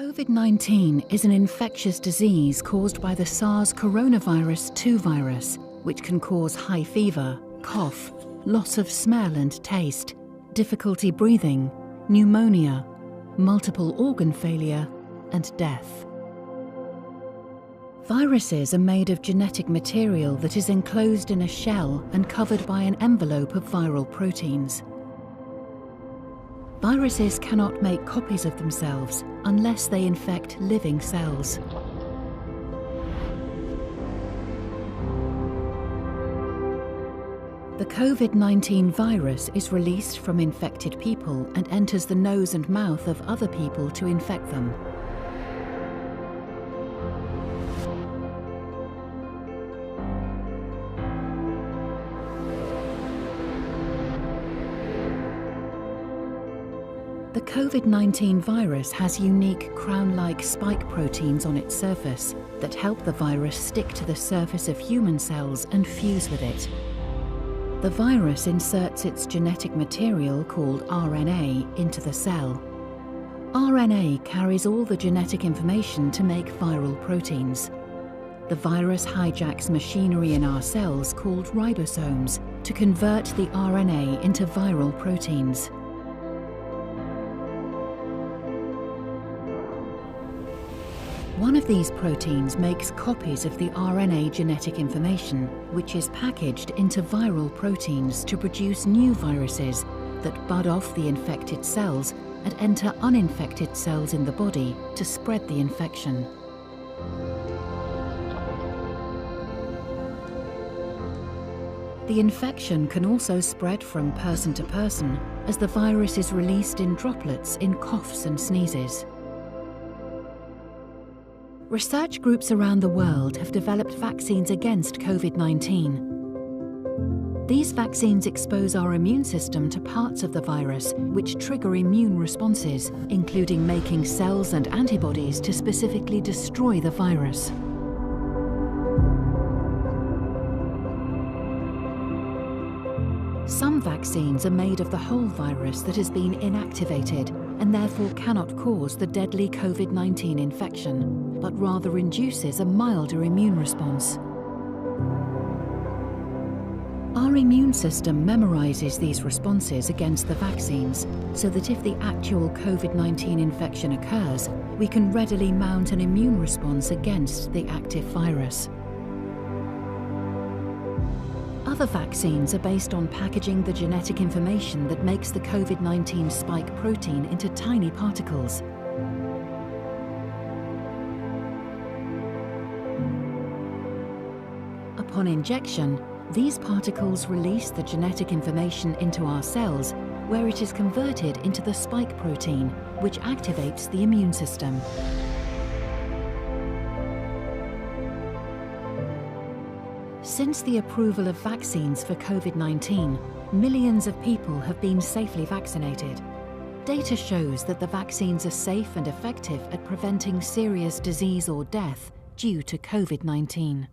COVID-19 is an infectious disease caused by the SARS coronavirus 2 virus, which can cause high fever, cough, loss of smell and taste, difficulty breathing, pneumonia, multiple organ failure, and death. Viruses are made of genetic material that is enclosed in a shell and covered by an envelope of viral proteins. Viruses cannot make copies of themselves unless they infect living cells. The COVID-19 virus is released from infected people and enters the nose and mouth of other people to infect them. The COVID-19 virus has unique crown-like spike proteins on its surface that help the virus stick to the surface of human cells and fuse with it. The virus inserts its genetic material, called RNA, into the cell. RNA carries all the genetic information to make viral proteins. The virus hijacks machinery in our cells called ribosomes to convert the RNA into viral proteins. One of these proteins makes copies of the RNA genetic information, which is packaged into viral proteins to produce new viruses that bud off the infected cells and enter uninfected cells in the body to spread the infection. The infection can also spread from person to person as the virus is released in droplets in coughs and sneezes. Research groups around the world have developed vaccines against COVID-19. These vaccines expose our immune system to parts of the virus which trigger immune responses, including making cells and antibodies to specifically destroy the virus. Some vaccines are made of the whole virus that has been inactivated and therefore cannot cause the deadly COVID-19 infection, but rather induces a milder immune response. Our immune system memorizes these responses against the vaccines so that if the actual COVID-19 infection occurs, we can readily mount an immune response against the active virus. Other vaccines are based on packaging the genetic information that makes the COVID-19 spike protein into tiny particles. Upon injection, these particles release the genetic information into our cells, where it is converted into the spike protein, which activates the immune system. Since the approval of vaccines for COVID-19, millions of people have been safely vaccinated. Data shows that the vaccines are safe and effective at preventing serious disease or death due to COVID-19.